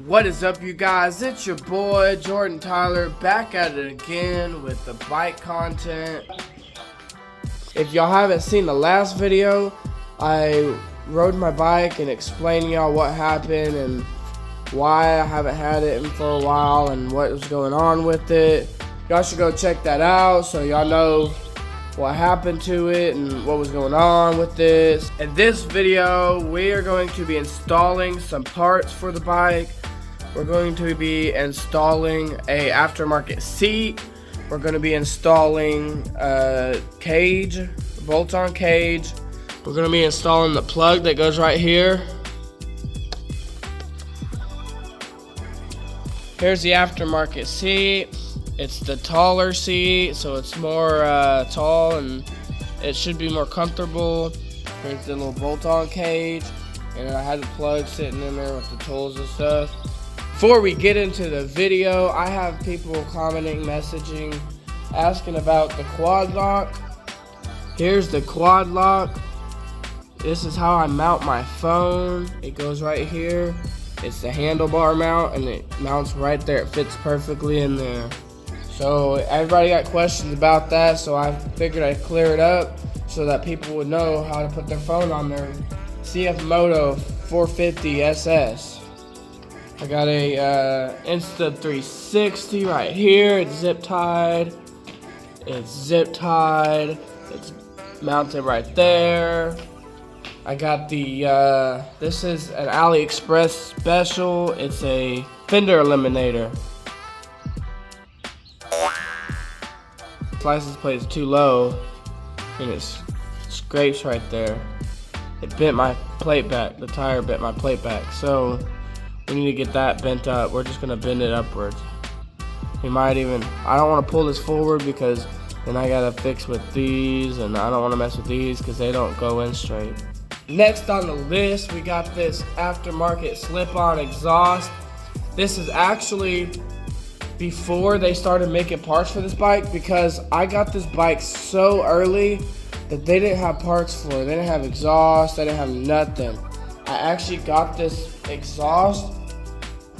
What is up, you guys? It's your boy Jordan Tyler back at it again with the bike content. If y'all haven't seen the last video, I rode my bike and explained y'all what happened and why I haven't had it in for a while and what was going on with it. Y'all should go check that out so y'all know what happened to it and what was going on with this. In this video, we are going to be installing some parts for the bike. We're going to be installing a aftermarket seat. We're going to be installing a cage, bolt-on cage. We're going to be installing the plug that goes right here. Here's the aftermarket seat. It's the taller seat, so it's more tall and it should be more comfortable. Here's the little bolt-on cage, and I had the plug sitting in there with the tools and stuff. Before we get into the video, I have people commenting, messaging, asking about the quad lock. Here's the quad lock. This is how I mount my phone. It goes right here. It's the handlebar mount, and it mounts right there. It fits perfectly in there. So everybody got questions about that, so I figured I'd clear it up so that people would know how to put their phone on their Cfmoto 450ss. I got a Insta 360 right here. It's zip tied. It's mounted right there. I got the this is an AliExpress special. It's a fender eliminator. License plate is too low and it scrapes right there. It bent my plate back. The tire bent my plate back. So we need to get that bent up. We're just gonna bend it upwards. We might even, I don't want to pull this forward because then I gotta fix with these, and I don't want to mess with these because they don't go in straight. Next on the list, we got this aftermarket slip-on exhaust. This is actually before they started making parts for this bike, because I got this bike so early that they didn't have parts for it. They didn't have exhaust, they didn't have nothing. I actually got this exhaust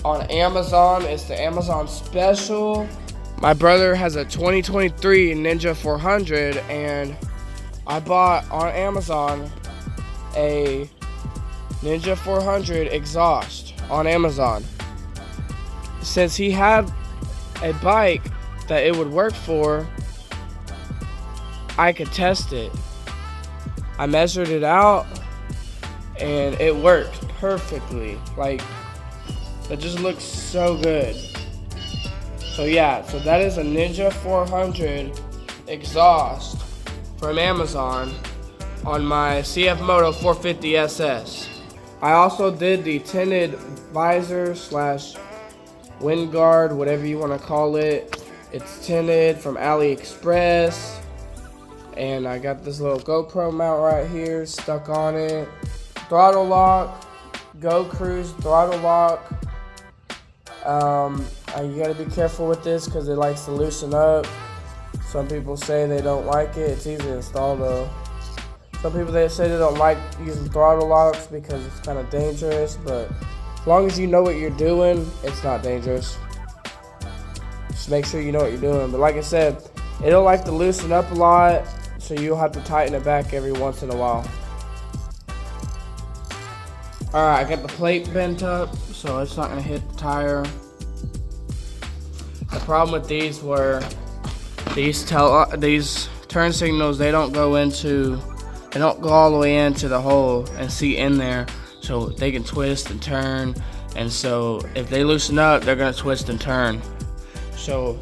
on Amazon. It's the Amazon special. My brother has a 2023 Ninja 400, and I bought on Amazon a Ninja 400 exhaust on Amazon. Since he had a bike that it would work for, I could test it. I measured it out and it worked perfectly. Like, it just looks so good. So yeah, so that is a Ninja 400 exhaust from Amazon on my Cfmoto 450ss. I also did the tinted visor slash wind guard, whatever you want to call it. It's tinted from AliExpress, and I got this little GoPro mount right here stuck on it. Throttle lock, Go Cruise throttle lock. You gotta be careful with this because it likes to loosen up. Some people say they don't like it. It's easy to install though. Some people, they say they don't like using throttle locks because it's kind of dangerous, but as long as you know what you're doing, it's not dangerous. Just make sure you know what you're doing. But like I said, it'll like to loosen up a lot, so you'll have to tighten it back every once in a while. Alright, I got the plate bent up, so it's not going to hit the tire. The problem with these were these turn signals, they don't go all the way into the hole and see in there, so they can twist and turn. And so if they loosen up, they're going to twist and turn. So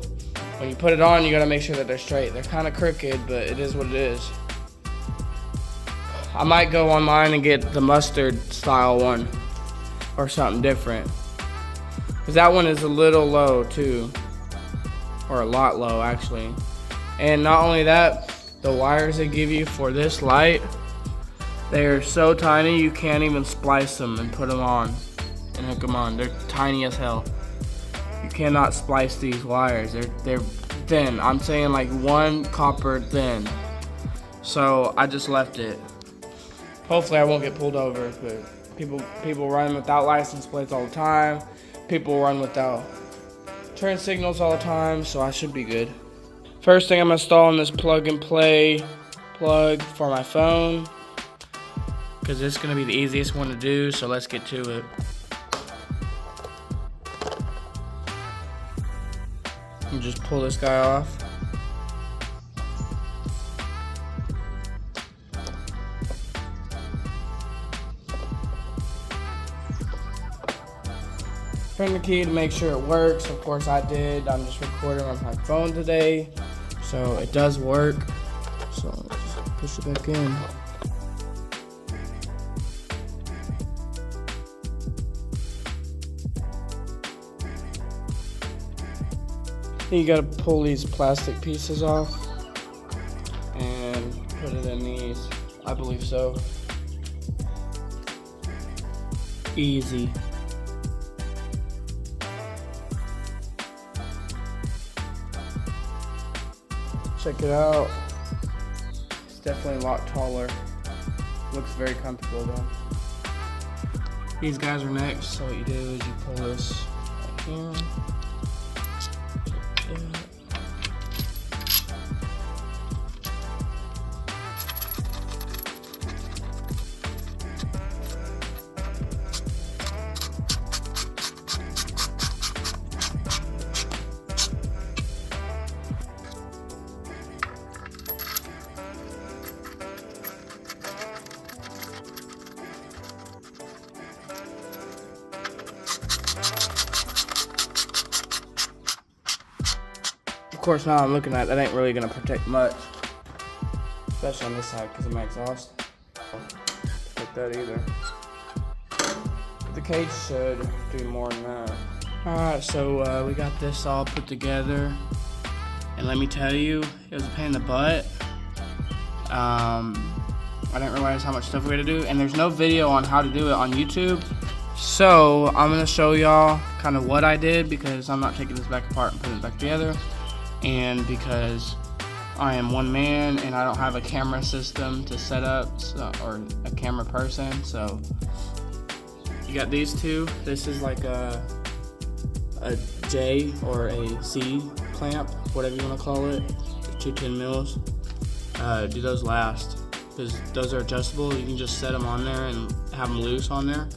when you put it on, you got to make sure that they're straight. They're kind of crooked, but it is what it is. I might go online and get the mustard style one or something different, because that one is a little low too, or a lot low actually. And not only that, the wires they give you for this light, they're so tiny you can't even splice them and put them on and hook them on. They're tiny as hell. You cannot splice these wires. They're thin. I'm saying like one copper thin. So I just left it. Hopefully I won't get pulled over, but people run without license plates all the time. people run without turn signals all the time, so I should be good. First thing I'm installing this plug and play plug for my phone, because it's going to be the easiest one to do, so let's get to it. You just pull this guy off. Turn the key to make sure it works. Of course I did. I'm just recording on my phone today, so it does work. So just push it back in. Then you gotta pull these plastic pieces off and put it in these. I believe so. Easy. Check it out. It's definitely a lot taller. Looks very comfortable though. These guys are next, so what you do is you pull this right here. Of course, now I'm looking at that ain't really gonna protect much, especially on this side because of my exhaust. Like that either. The cage should do more than that. Alright, so we got this all put together, and let me tell you, it was a pain in the butt. I didn't realize how much stuff we had to do, and there's no video on how to do it on YouTube. So I'm gonna show y'all kind of what I did, because I'm not taking this back apart and putting it back together. And because I am one man and I don't have a camera system to set up, so, or a camera person, so you got these two. This is like a J or a C clamp, whatever you want to call it. 210 mils. Do those last, because those are adjustable. You can just set them on there and have them loose on there.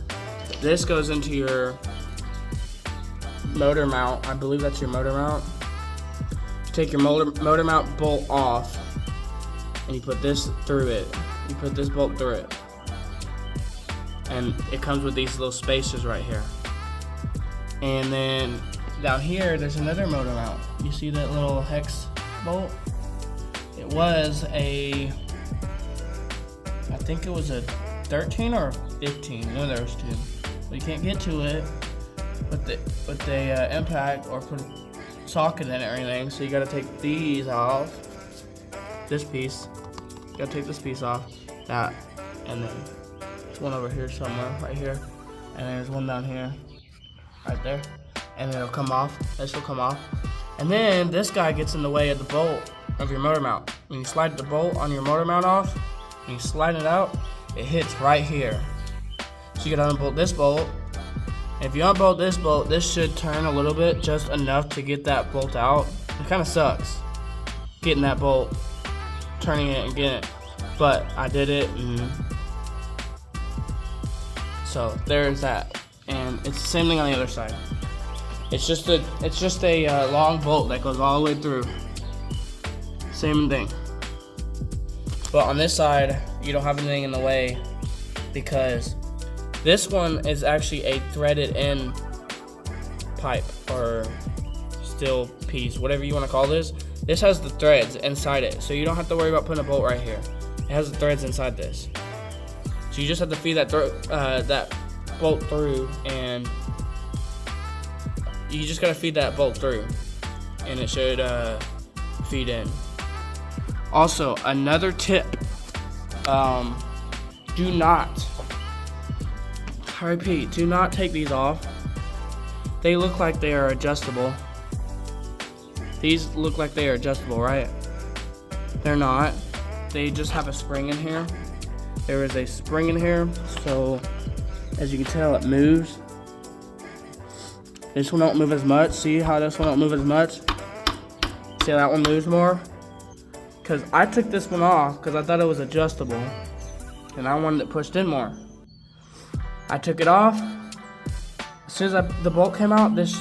This goes into your motor mount. I believe that's your motor mount. Take your motor mount bolt off, and you put this through it. You put this bolt through it, and it comes with these little spacers right here. And then down here, there's another motor mount. You see that little hex bolt? It was I think it was a 13 or a 15. One of those two. But you can't get to it with the impact or put socket in it or anything, so you gotta take these off. This piece, you gotta take this piece off, that, and then there's one over here somewhere, right here, and there's one down here, right there, and then it'll come off. This will come off, and then this guy gets in the way of the bolt of your motor mount. When you slide the bolt on your motor mount off, and you slide it out, it hits right here. So you gotta unbolt this bolt. If you unbolt this bolt, this should turn a little bit, just enough to get that bolt out. It kind of sucks getting that bolt, turning it and getting it, but I did it, and so there's that. And it's the same thing on the other side. It's just a long bolt that goes all the way through. Same thing. But on this side, you don't have anything in the way, because this one is actually a threaded in pipe or steel piece, whatever you want to call this. This has the threads inside it, so you don't have to worry about putting a bolt right here. It has the threads inside this. So you just have to feed that bolt through, and you just gotta feed that bolt through, and it should feed in. Also, another tip, do not, I repeat, do not take these off. They look like they are adjustable. These look like they are adjustable, right? They're not. They just have a spring in here. There is a spring in here, so as you can tell, it moves. This one don't move as much. See how this one don't move as much? See how that one moves more? Because I took this one off because I thought it was adjustable. And I wanted it pushed in more. I took it off. As soon as the bolt came out, this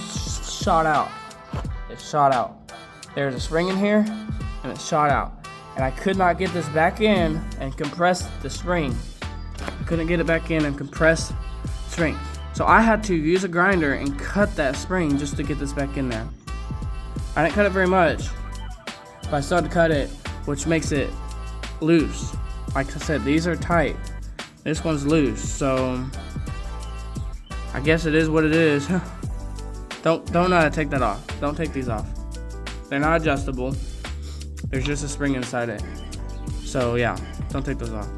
shot out. It shot out. There's a spring in here, and it shot out. And I could not get this back in and compress the spring. I couldn't get it back in and compress the spring. So I had to use a grinder and cut that spring just to get this back in there. I didn't cut it very much, but I started to cut it, which makes it loose. Like I said, these are tight. This one's loose, so I guess it is what it is. Don't take that off. Don't take these off. They're not adjustable. There's just a spring inside it. So yeah, don't take those off.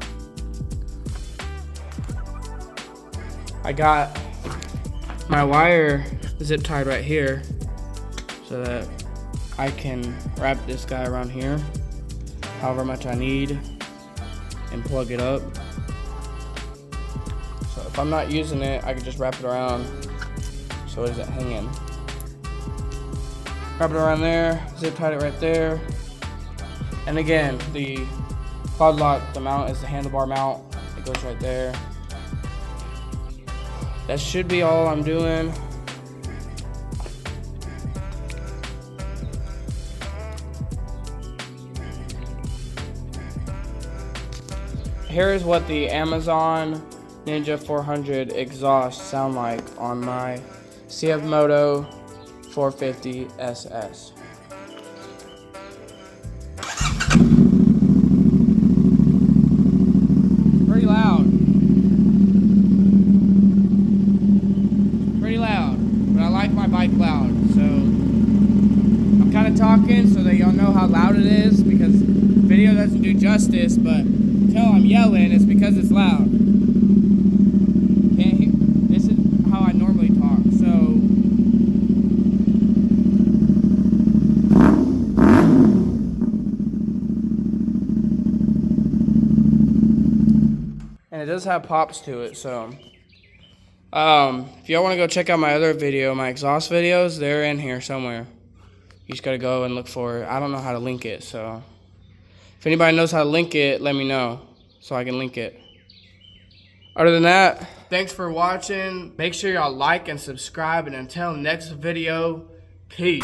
I got my wire zip tied right here so that I can wrap this guy around here however much I need and plug it up. So if I'm not using it, I can just wrap it around so it isn't hanging. Wrap it around there, zip tied it right there. And again, the quad lock, the mount is the handlebar mount. It goes right there. That should be all I'm doing. Here is what the Amazon Ninja 400 exhaust sound like on my Cfmoto 450ss. Pretty loud. Pretty loud, but I like my bike loud, so I'm kind of talking so that y'all know how loud it is, because video doesn't do justice, but until I'm yelling, it's because it's loud. Can't hear. This is how I normally talk, so and it does have pops to it, so if y'all want to go check out my other video, my exhaust videos, they're in here somewhere. You just gotta go and look for it. I don't know how to link it, so if anybody knows how to link it, let me know so I can link it. Other than that, thanks for watching. Make sure y'all like and subscribe, and until next video, peace.